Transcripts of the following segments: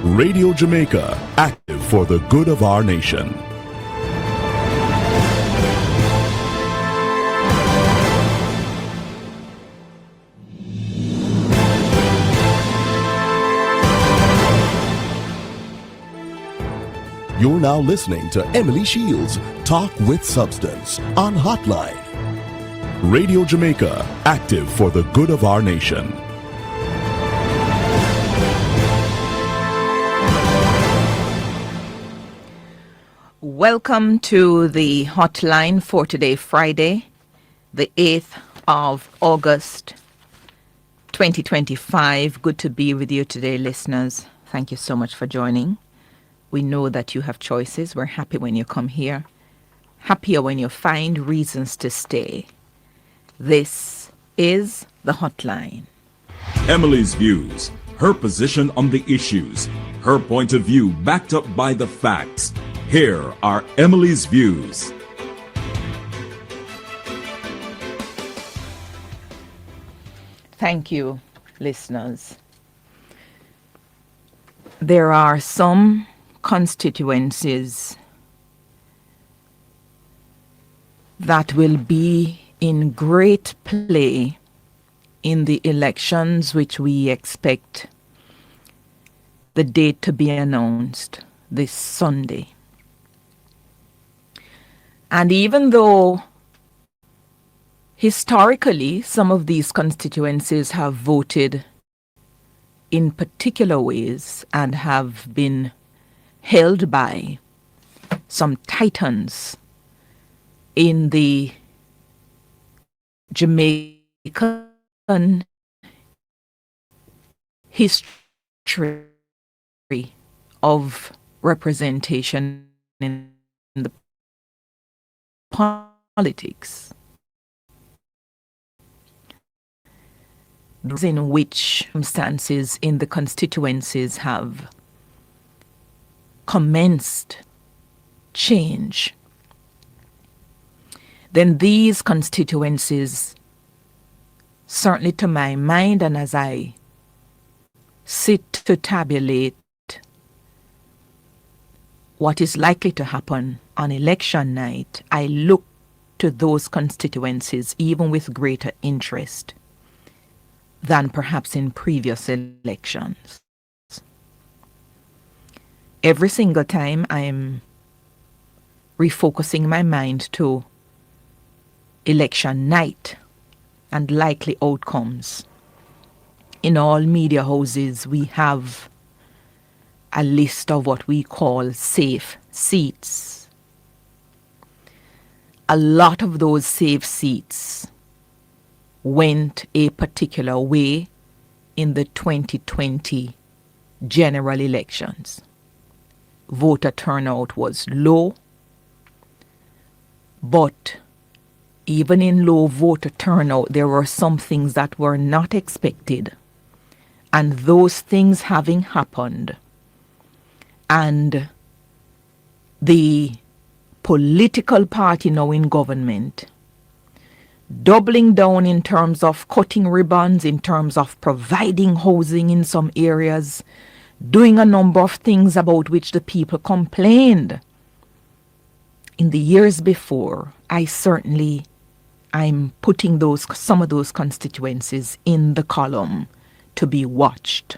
Radio Jamaica, active for the good of our nation. You're now listening to Emily Shields Talk with Substance on Hotline. Radio Jamaica, active for the good of our nation. Welcome to the hotline for today, Friday, the 8th of August, 2025. Good to be with you today, listeners. Thank you so much for joining. We know that you have choices. We're happy when you come here, happier when you find reasons to stay. This is the hotline. Emily's views, her position on the issues, her point of view backed up by the facts. Here are Emily's views. Thank you, listeners. There are some constituencies that will be in great play in the elections which we expect the date to be announced this Sunday. And even though historically some of these constituencies have voted in particular ways and have been held by some titans in the Jamaican history of representation in the politics, in which circumstances in the constituencies have commenced change, then these constituencies, certainly to my mind, and as I sit to tabulate what is likely to happen on election night, I look to those constituencies even with greater interest than perhaps in previous elections. Every single time I'm refocusing my mind to election night and likely outcomes. In all media houses, we have a list of what we call safe seats. A lot of those safe seats went a particular way in the 2020 general elections. Voter turnout was low, but even in low voter turnout, there were some things that were not expected. And those things having happened, and the political party now in government doubling down in terms of cutting ribbons, in terms of providing housing in some areas, doing a number of things about which the people complained in the years before. I'm putting some of those constituencies in the column to be watched.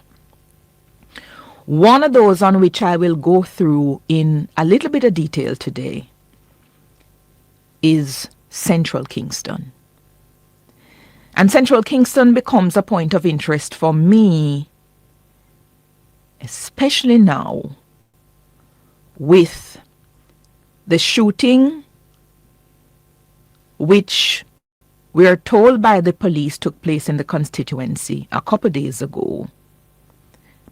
One of those on which I will go through in a little bit of detail today is Central Kingston. And Central Kingston becomes a point of interest for me, especially now with the shooting, which we are told by the police took place in the constituency a couple days ago.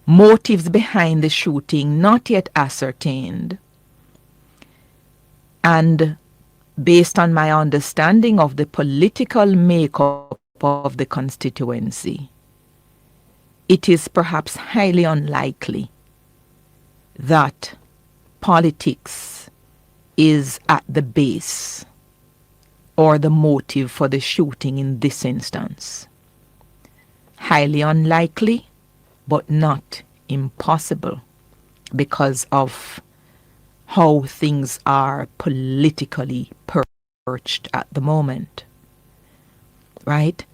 Motives behind the shooting not yet ascertained. And based on my understanding of the political makeup of the constituency, it is perhaps highly unlikely that politics is at the base or the motive for the shooting in this instance. Highly unlikely, but not impossible. because of how things are politically perched at the moment, right?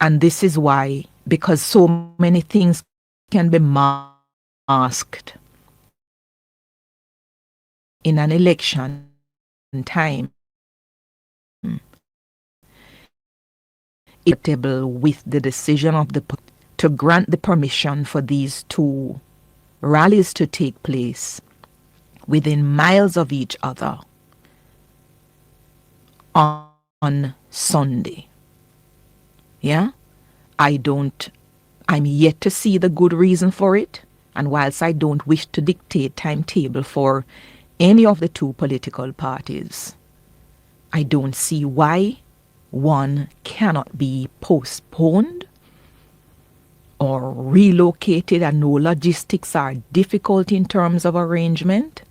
And this is why, because so many things can be masked in an election time, irritable with the decision of the to grant the permission for these two rallies to take place within miles of each other on Sunday. Yeah? I'm yet to see the good reason for it. And whilst I don't wish to dictate timetable for any of the two political parties, I don't see why one cannot be postponed or relocated, and no logistics are difficult in terms of arrangement.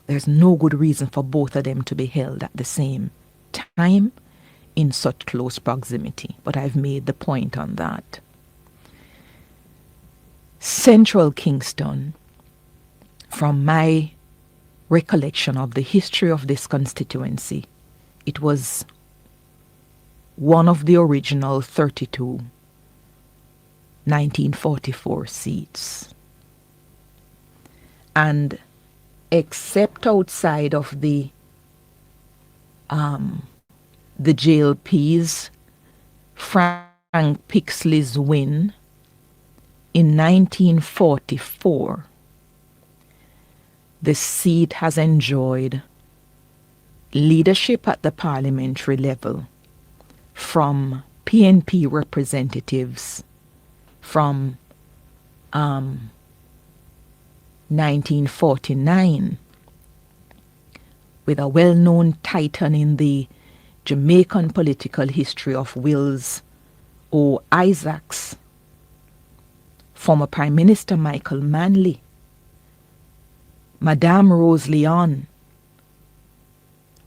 There's no good reason for both of them to be held at the same time in such close proximity. But I've made the point on that. Central Kingston, from my recollection of the history of this constituency, it was one of the original 32 1944 seats. And except outside of the JLP's Frank Pixley's win in 1944, the seat has enjoyed leadership at the parliamentary level from PNP representatives from 1949, with a well-known titan in the Jamaican political history of Wills O. Isaacs, former Prime Minister Michael Manley, Madame Rose Leon,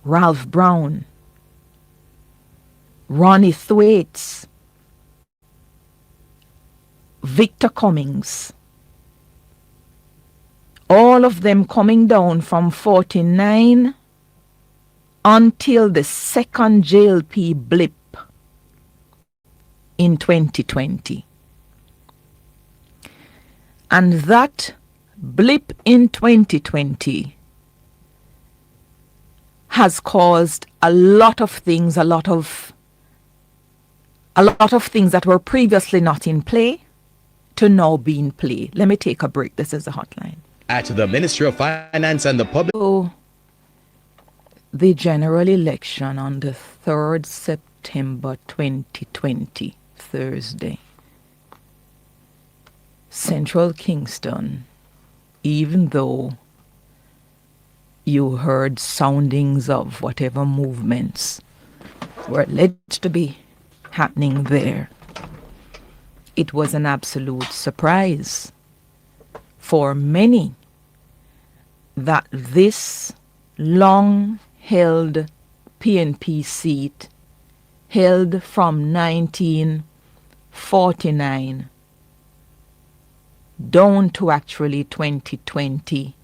Ralph Brown, Ronnie Thwaites, Victor Cummings, all of them coming down from 49 until the second JLP blip in 2020. And that blip in 2020 has caused a lot of things, a lot of things that were previously not in play to now be in play. Let me take a break. This is the hotline. At the Ministry of Finance and the Public... So, the general election on the 3rd September 2020, Thursday. Central Kingston, even though you heard soundings of whatever movements were alleged to be happening there, it was an absolute surprise for many that this long-held PNP seat, held from 1949 down to actually 2020,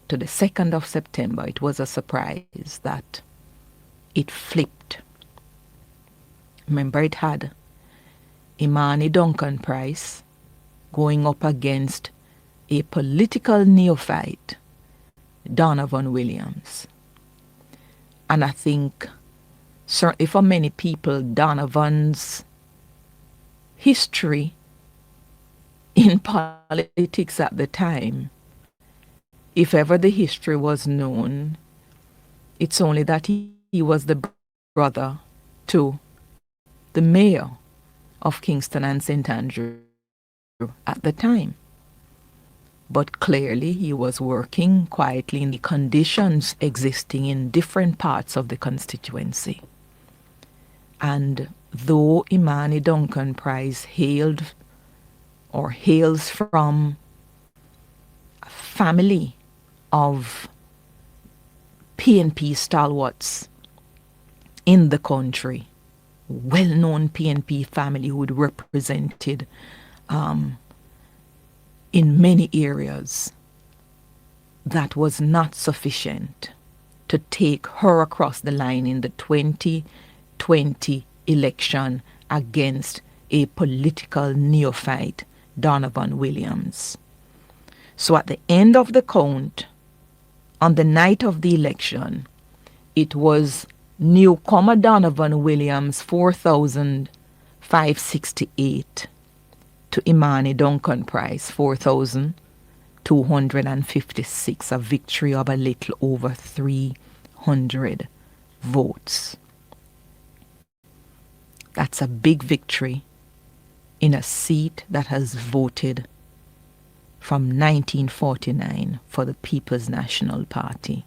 to the 2nd of September, it was a surprise that it flipped. Remember, it had Imani Duncan Price going up against a political neophyte, Donovan Williams. And I think, certainly for many people, Donovan's history in politics at the time, if ever the history was known, it's only that he was the brother to the mayor of Kingston and St. Andrew at the time. But clearly he was working quietly in the conditions existing in different parts of the constituency. And though Imani Duncan Price hails from a family of PNP stalwarts in the country, well-known PNP family who had represented in many areas, that was not sufficient to take her across the line in the 2020 election against a political neophyte, Donovan Williams. So at the end of the count, on the night of the election, it was newcomer Donovan Williams 4,568 to Imani Duncan Price 4,256, a victory of a little over 300 votes. That's a big victory in a seat that has voted from 1949 for the People's National Party.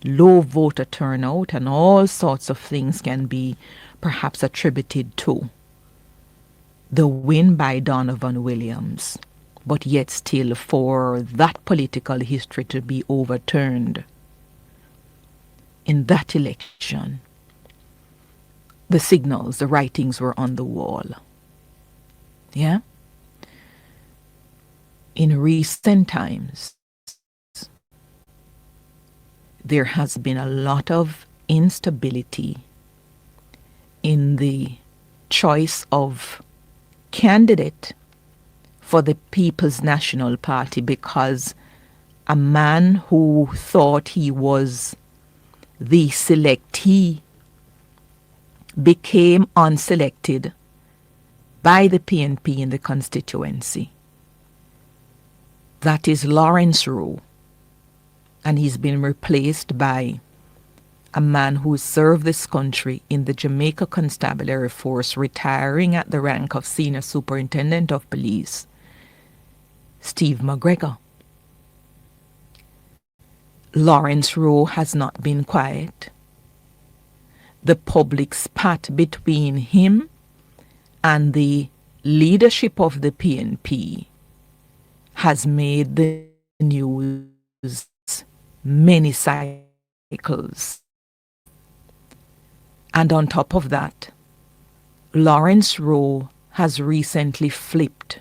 Low voter turnout and all sorts of things can be perhaps attributed to the win by Donovan Williams, but yet still for that political history to be overturned in that election, the signals, the writings were on the wall. Yeah? In recent times, there has been a lot of instability in the choice of candidate for the People's National Party, because a man who thought he was the selectee became unselected by the PNP in the constituency. That is Lawrence Rowe, and he's been replaced by a man who served this country in the Jamaica Constabulary Force, retiring at the rank of Senior Superintendent of Police, Steve McGregor. Lawrence Rowe has not been quiet. The public spat between him and the leadership of the PNP has made the news many cycles. And on top of that, Lawrence Rowe has recently flipped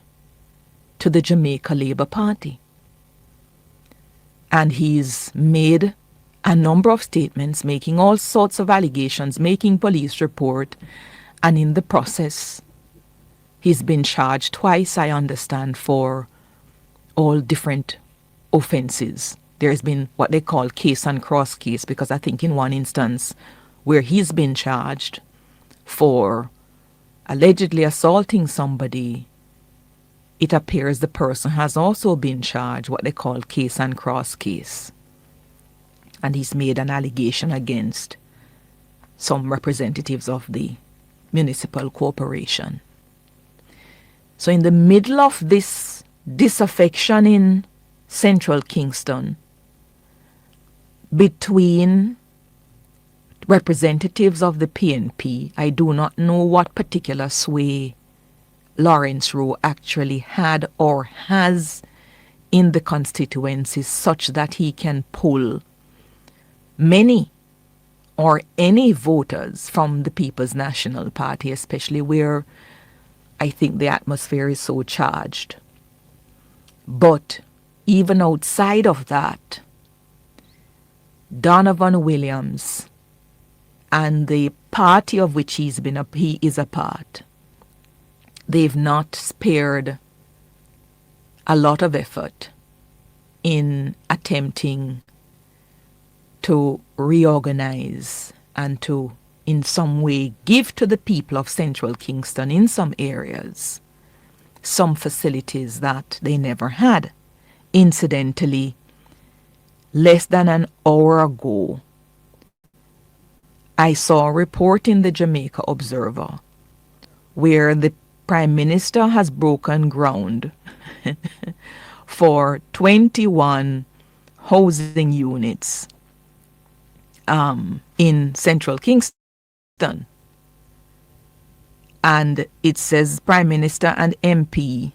to the Jamaica Labour Party. And he's made a number of statements, making all sorts of allegations, making police report, and in the process, he's been charged twice, I understand, for all different offenses. There's been what they call case and cross case, because I think in one instance where he's been charged for allegedly assaulting somebody, it appears the person has also been charged what they call case and cross case. And he's made an allegation against some representatives of the municipal corporation. So in the middle of this disaffection in central Kingston between representatives of the PNP, I do not know what particular sway Lawrence Rowe actually had or has in the constituency, such that he can pull many or any voters from the People's National Party, especially where I think the atmosphere is so charged. But even outside of that, Donovan Williams and the party of which he is a part, they've not spared a lot of effort in attempting to reorganize and to in some way give to the people of central Kingston in some areas some facilities that they never had. Incidentally, less than an hour ago, I saw a report in the Jamaica Observer where the Prime Minister has broken ground for 21 housing units in central Kingston. And it says Prime Minister and MP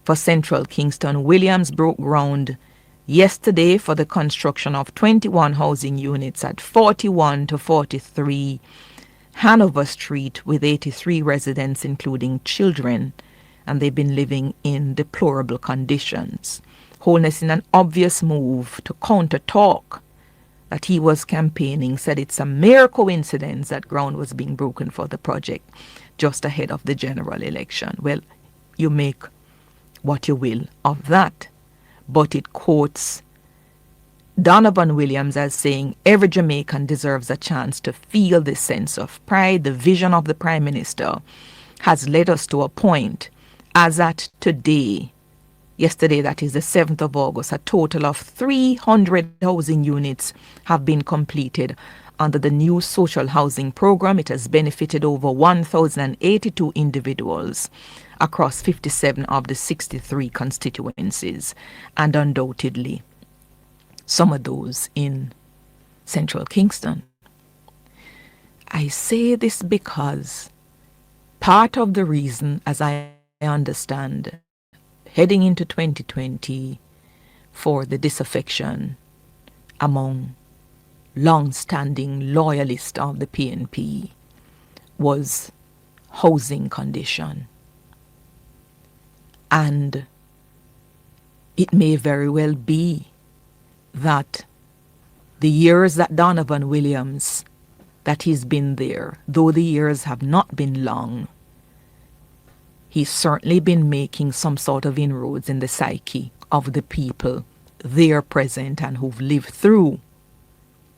for central Kingston Williams broke ground yesterday for the construction of 21 housing units at 41 to 43 Hanover Street with 83 residents, including children, and they've been living in deplorable conditions. Holness, in an obvious move to counter-talk that he was campaigning, said it's a mere coincidence that ground was being broken for the project just ahead of the general election. Well, you make what you will of that, but it quotes Donovan Williams as saying, every Jamaican deserves a chance to feel this sense of pride. The vision of the Prime Minister has led us to a point, as at today, yesterday, that is the 7th of August, a total of 300 housing units have been completed under the new social housing program. It has benefited over 1,082 individuals across 57 of the 63 constituencies, and undoubtedly some of those in Central Kingston. I say this because part of the reason, as I understand, heading into 2020 for the disaffection among long-standing loyalists of the PNP was housing condition. And it may very well be that the years that Donovan Williams, that he's been there, though the years have not been long, he's certainly been making some sort of inroads in the psyche of the people there present and who've lived through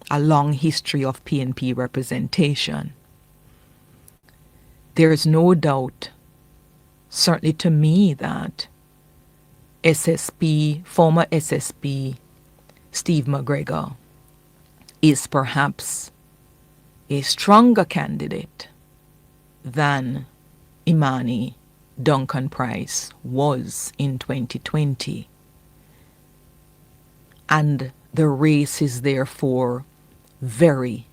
a long history of PNP representation. There is no doubt, certainly to me, that former SSP Steve McGregor is perhaps a stronger candidate than Imani Duncan Price was in 2020. And the race is therefore very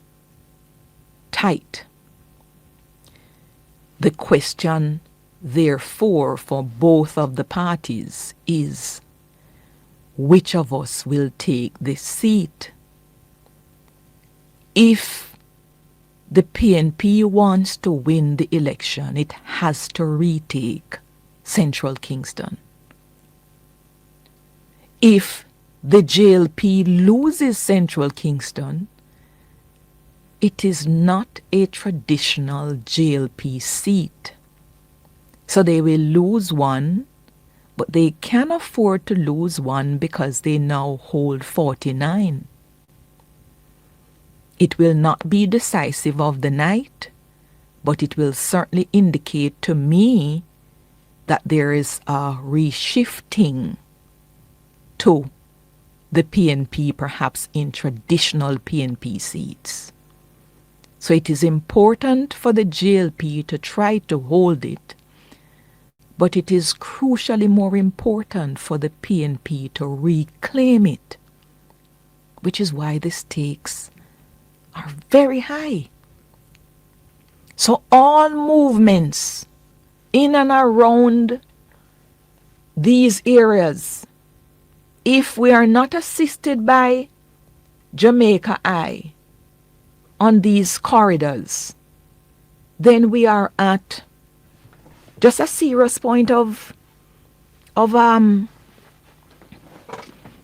tight. The question, therefore, for both of the parties is, which of us will take this seat? If the PNP wants to win the election, it has to retake Central Kingston. If the JLP loses Central Kingston, it is not a traditional JLP seat. So they will lose one, but they can afford to lose one because they now hold 49. It will not be decisive of the night, but it will certainly indicate to me that there is a reshifting to the PNP, perhaps in traditional PNP seats. So it is important for the JLP to try to hold it, but it is crucially more important for the PNP to reclaim it, which is why the stakes are very high. So all movements in and around these areas, if we are not assisted by Jamaica Eye on these corridors, then we are at just a serious point of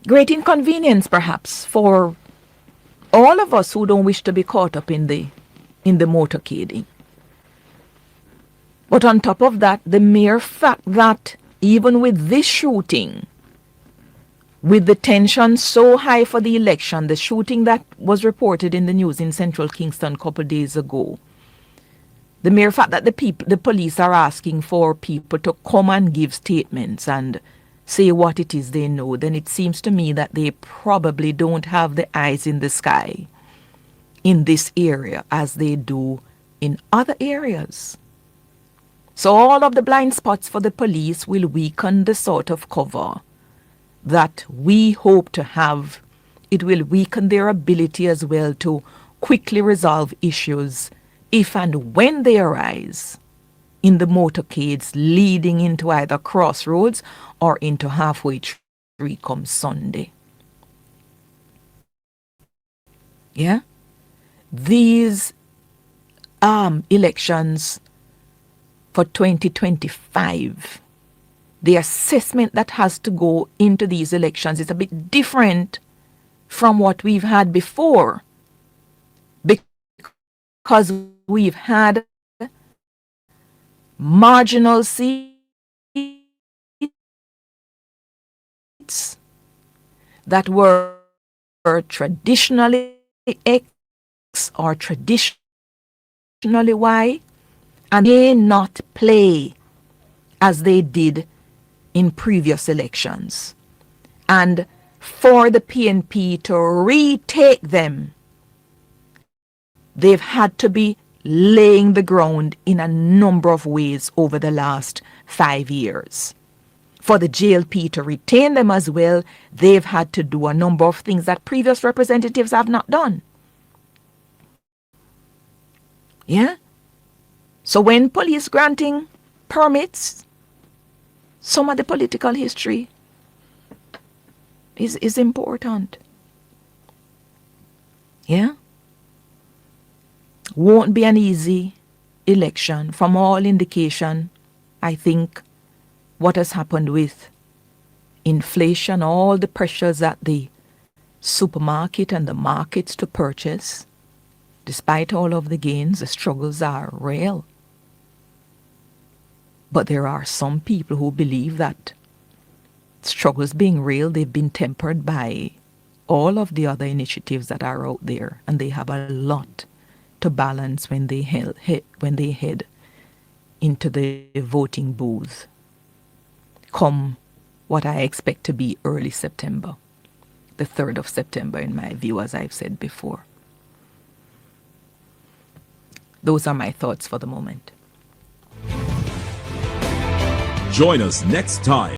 great inconvenience, perhaps, for all of us who don't wish to be caught up in the motorcading. But on top of that, the mere fact that even with this shooting, with the tension so high for the election, the shooting that was reported in the news in Central Kingston a couple of days ago, the mere fact that the police are asking for people to come and give statements and say what it is they know, then it seems to me that they probably don't have the eyes in the sky in this area as they do in other areas. So all of the blind spots for the police will weaken the sort of cover that we hope to have. It will weaken their ability as well to quickly resolve issues if and when they arise in the motorcades leading into either crossroads or into halfway tree come Sunday. Yeah? These elections for 2025 the assessment that has to go into these elections is a bit different from what we've had before, because we've had marginal seats that were traditionally X or traditionally Y, and may not play as they did in previous elections. And for the PNP to retake them, they've had to be laying the ground in a number of ways over the last 5 years. For the JLP to retain them as well, they've had to do a number of things that previous representatives have not done. Yeah? So when police granting permits, some of the political history is important. Yeah? Won't be an easy election. From all indication, I think what has happened with inflation, all the pressures at the supermarket and the markets to purchase, despite all of the gains, the struggles are real. But there are some people who believe that struggles being real, they've been tempered by all of the other initiatives that are out there, and they have a lot to balance when they head into the voting booth come what I expect to be early September, the 3rd of September in my view, as I've said before. Those are my thoughts for the moment. Join us next time